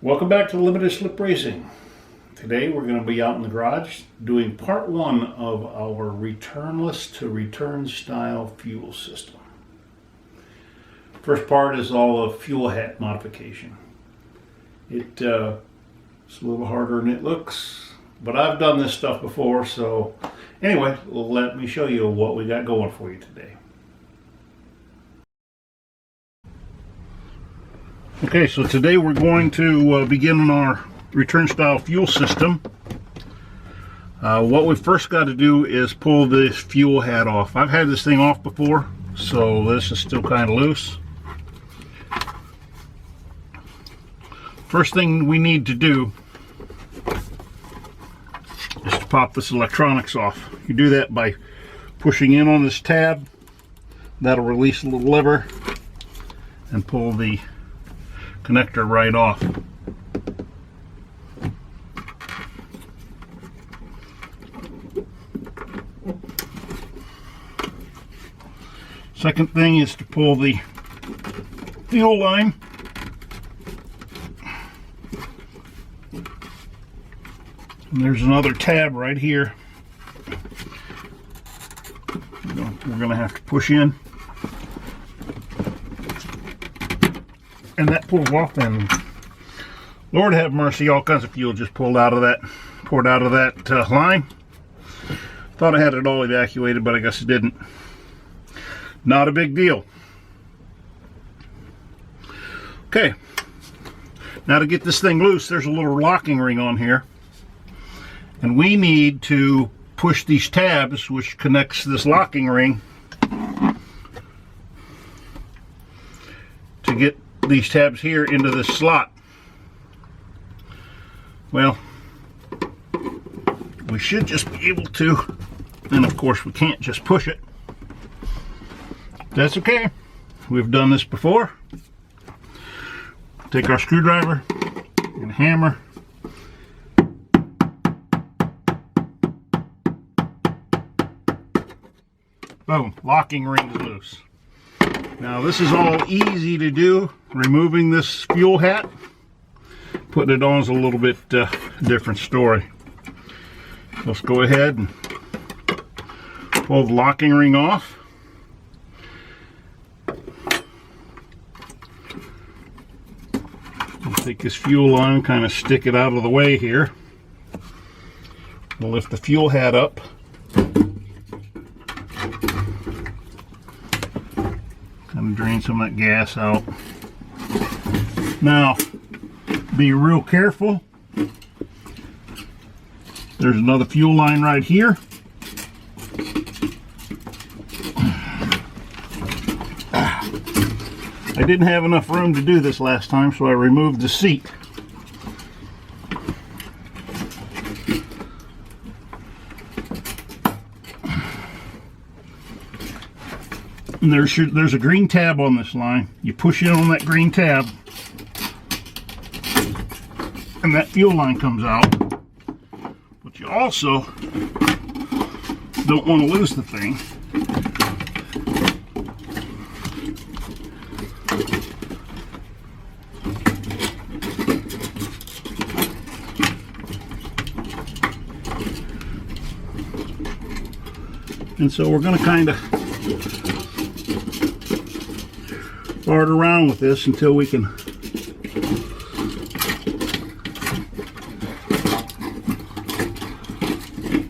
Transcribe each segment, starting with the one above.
Welcome back to Limited Slip Racing. Today we're going to be out in the garage doing part one of our returnless to return style fuel system. First part is all the fuel hat modification. It's a little harder than it looks, but I've done this stuff before, so anyway, let me show you what we got going for you today. Okay, so today we're going to begin on our return style fuel system. What we first got to do is pull this fuel hat off. I've had this thing off before, so this is still kind of loose. First thing we need to do is to pop this electronics off. You do that by pushing in on this tab. That'll release a little lever and pull the connector right off. Second thing is to pull the fuel line. And there's another tab right here. We're going to have to push in. And that pulls off, and Lord have mercy, all kinds of fuel just poured out of that line. Thought I had it all evacuated, but I guess it didn't. Not a big deal. Okay, now to get this thing loose, there's a little locking ring on here, and we need to push these tabs, which connects this locking ring, to get these tabs here into this slot. Well, we should just be able to, and of course we can't just push it. That's okay. We've done this before. Take our screwdriver and hammer. Boom, locking ring is loose. Now this is all easy to do. Removing this fuel hat, putting it on is a little bit different story. Let's go ahead and pull the locking ring off. We'll take this fuel line, kind of stick it out of the way here. We'll lift the fuel hat up. Kind of drain some of that gas out. Now, be real careful. There's another fuel line right here. I didn't have enough room to do this last time, so I removed the seat. And there's a green tab on this line. You push in on that green tab, and that fuel line comes out. But you also don't want to lose the thing. And so we're going to kind of fart around with this until we can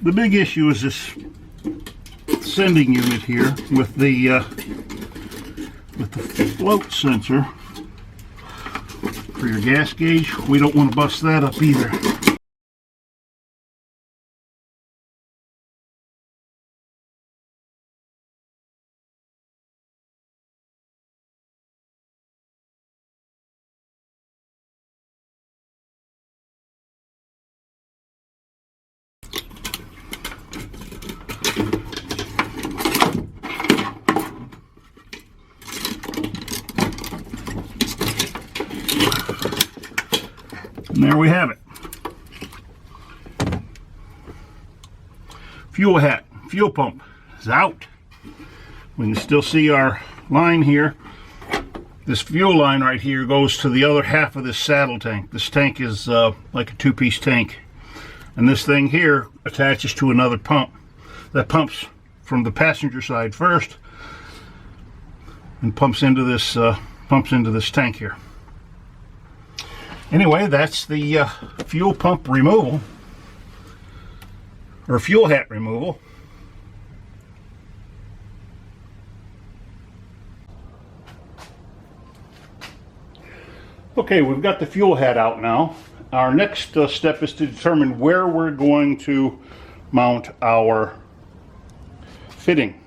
the big issue is this sending unit here with the float sensor for your gas gauge. We don't want to bust that up either. And there we have it. Fuel hat, fuel pump is out. We can still see our line here. This fuel line right here goes to the other half of this saddle tank. This tank is like a two-piece tank. And this thing here attaches to another pump that pumps from the passenger side first and pumps into this tank here. Anyway, that's the fuel pump removal, or fuel hat removal. Okay, we've got the fuel hat out now. Our next step is to determine where we're going to mount our fitting.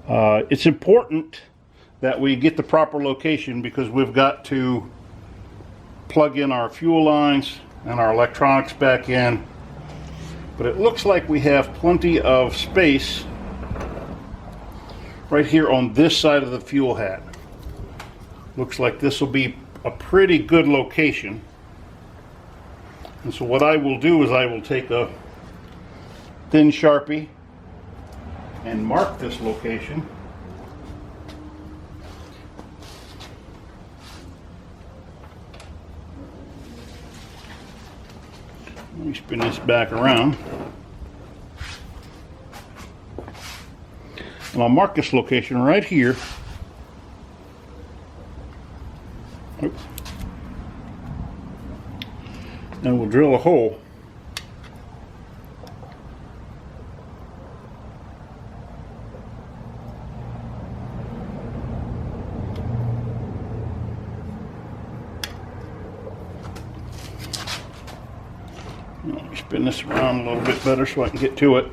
It's important that we get the proper location because we've got to plug in our fuel lines and our electronics back in. But it looks like we have plenty of space right here on this side of the fuel hat. Looks like this will be a pretty good location. And so what I will do is I will take a thin Sharpie and mark this location. Let me spin this back around. And I'll mark this location right here. Oops. And we'll drill a hole. Let me spin this around a little bit better so I can get to it.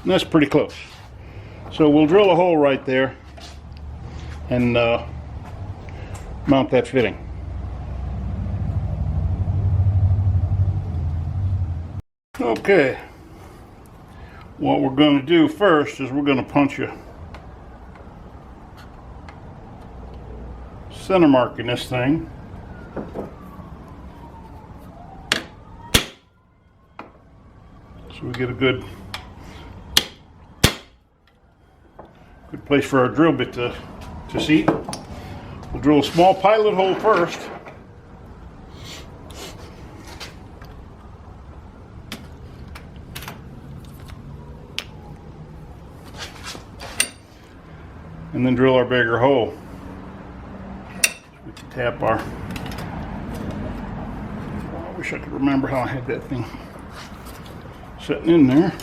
And that's pretty close. So we'll drill a hole right there and mount that fitting. Okay, what we're going to do first is we're going to punch a center mark in this thing. So we get a good place for our drill bit to seat. We'll drill a small pilot hole first. And then drill our bigger hole. We can tap our... I wish I could remember how I had that thing sitting in there.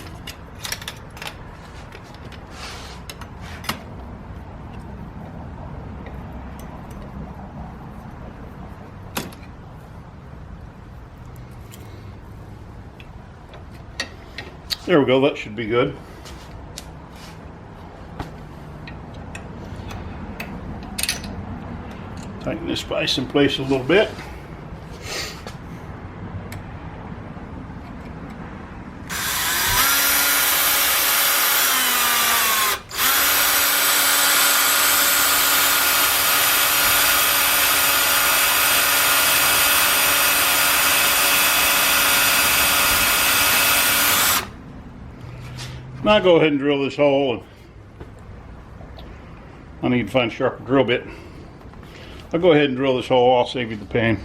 There we go, that should be good. Tighten this vise in place a little bit. Now go ahead and drill this hole. And I need to find a sharper drill bit. I'll go ahead and drill this hole. I'll save you the pain.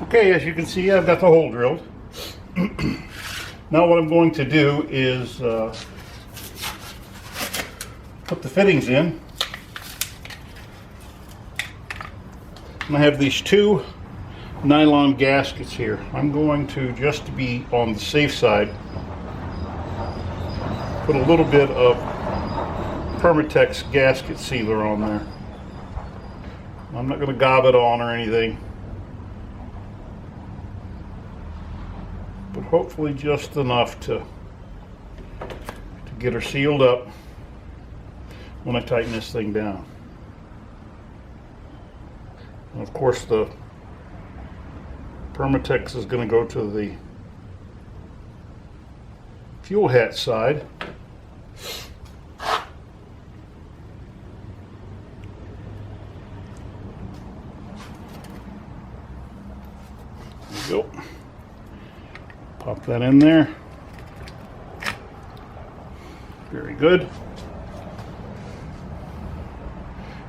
Okay, as you can see, I've got the hole drilled. Now what I'm going to do is put the fittings in. I have these two nylon gaskets here. I'm going to, just to be on the safe side, put a little bit of Permatex gasket sealer on there. I'm not going to gob it on or anything, but hopefully just enough to get her sealed up when I tighten this thing down. And of course the Permatex is going to go to the fuel hat side. Go. Pop that in there. Very good.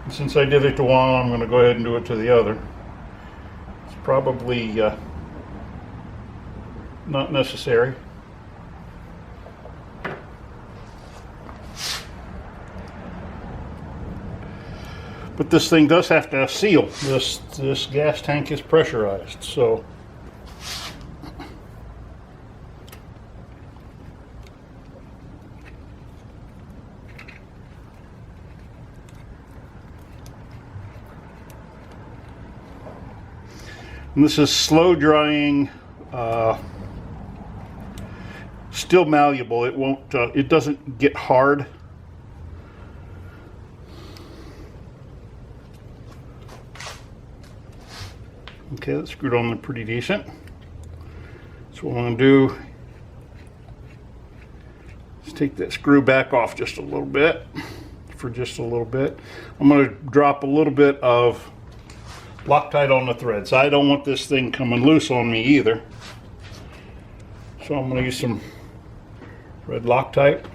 And since I did it to one, I'm going to go ahead and do it to the other. It's probably not necessary. But this thing does have to seal. This gas tank is pressurized, so and this is slow drying, still malleable. It won't. It doesn't get hard. Okay, that's screwed on there pretty decent. So what I'm going to do is take that screw back off just a little bit, for just a little bit. I'm going to drop a little bit of Loctite on the threads. I don't want this thing coming loose on me either. So I'm going to use some red Loctite.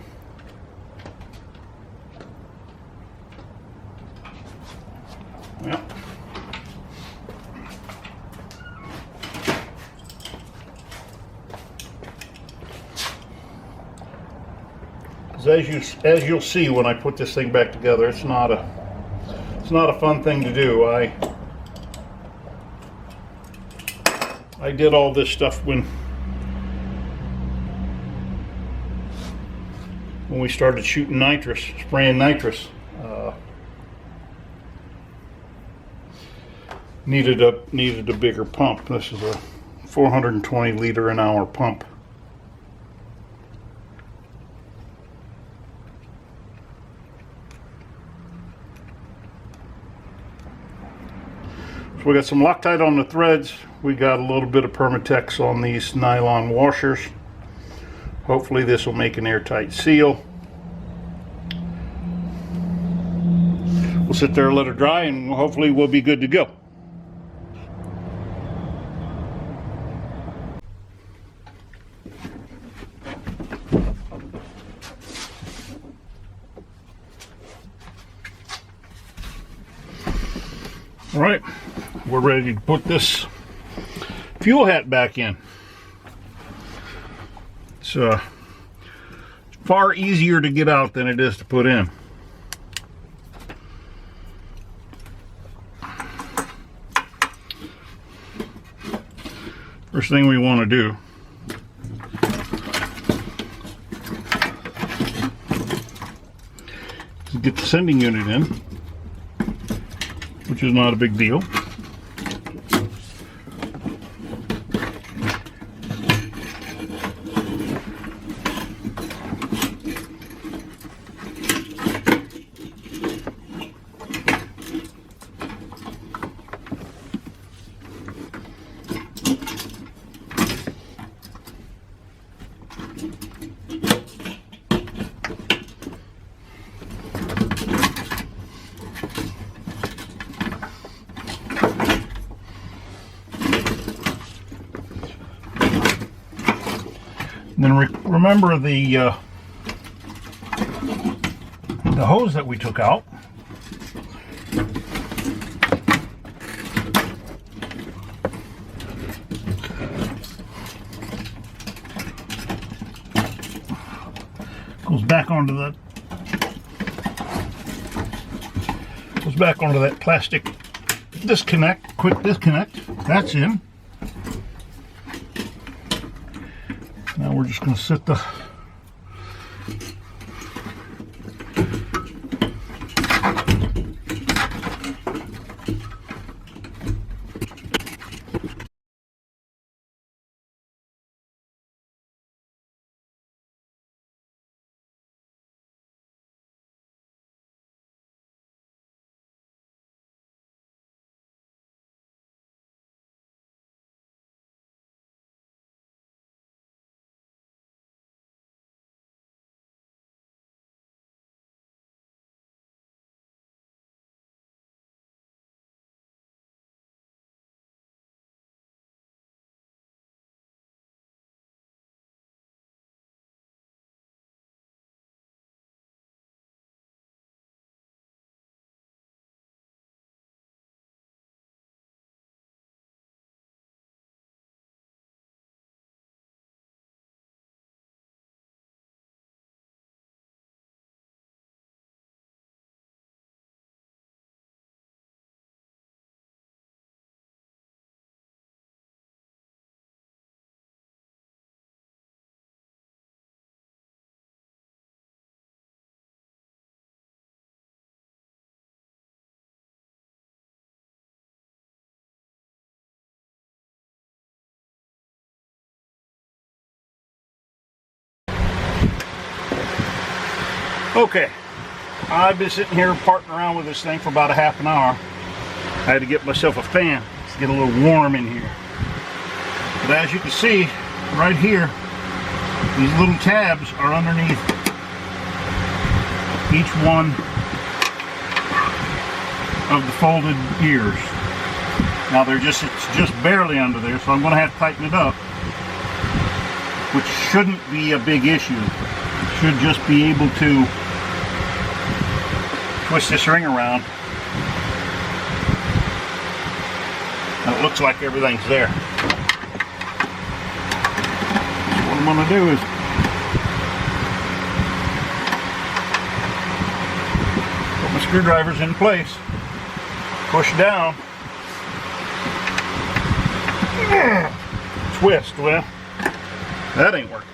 Yeah. As you'll see when I put this thing back together, it's not a fun thing to do. I did all this stuff when we started shooting nitrous, spraying nitrous. Needed a bigger pump. This is a 420 liter an hour pump. So we got some Loctite on the threads. We got a little bit of Permatex on these nylon washers. Hopefully this will make an airtight seal. We'll sit there and let it dry, and hopefully we'll be good to go. All right, we're ready to put this fuel hat back in. It's far easier to get out than it is to put in. First thing we want to do is get the sending unit in, which is not a big deal. And then remember the hose that we took out. Goes back onto that plastic disconnect, quick disconnect. That's in. Now we're just going to sit the Okay, I've been sitting here parting around with this thing for about a half an hour. I had to get myself a fan to get a little warm in here. But as you can see, right here, these little tabs are underneath each one of the folded gears. Now it's just barely under there, so I'm going to have to tighten it up, which shouldn't be a big issue. Should just be able to twist this ring around, and it looks like everything's there. So what I'm going to do is put my screwdrivers in place, push down, twist. Well, that ain't working.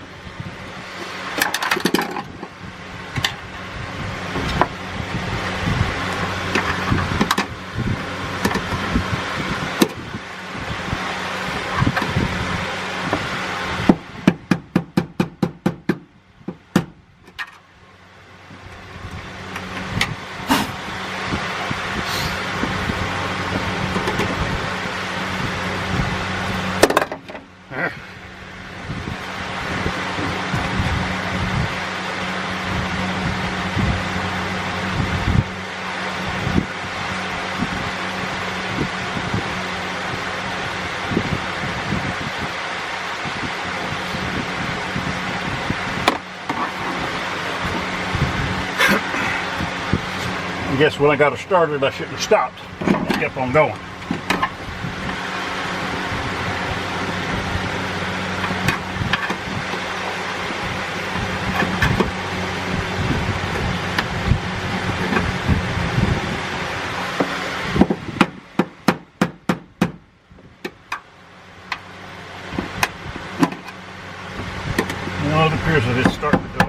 I guess when I got it started, I shouldn't have stopped. I kept on going. Well, it appears that it's starting to go.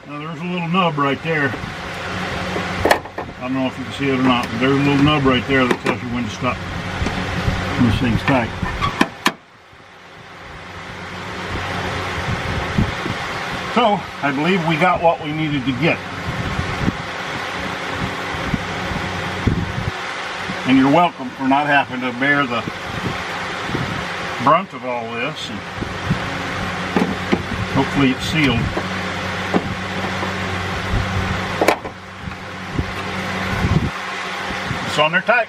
Now there's a little nub right there. I don't know if you can see it or not, but there's a little nub right there that tells you when to stop. This thing's tight. So, I believe we got what we needed to get. And you're welcome for not having to bear the brunt of all this. And hopefully it's sealed. It's on there tight.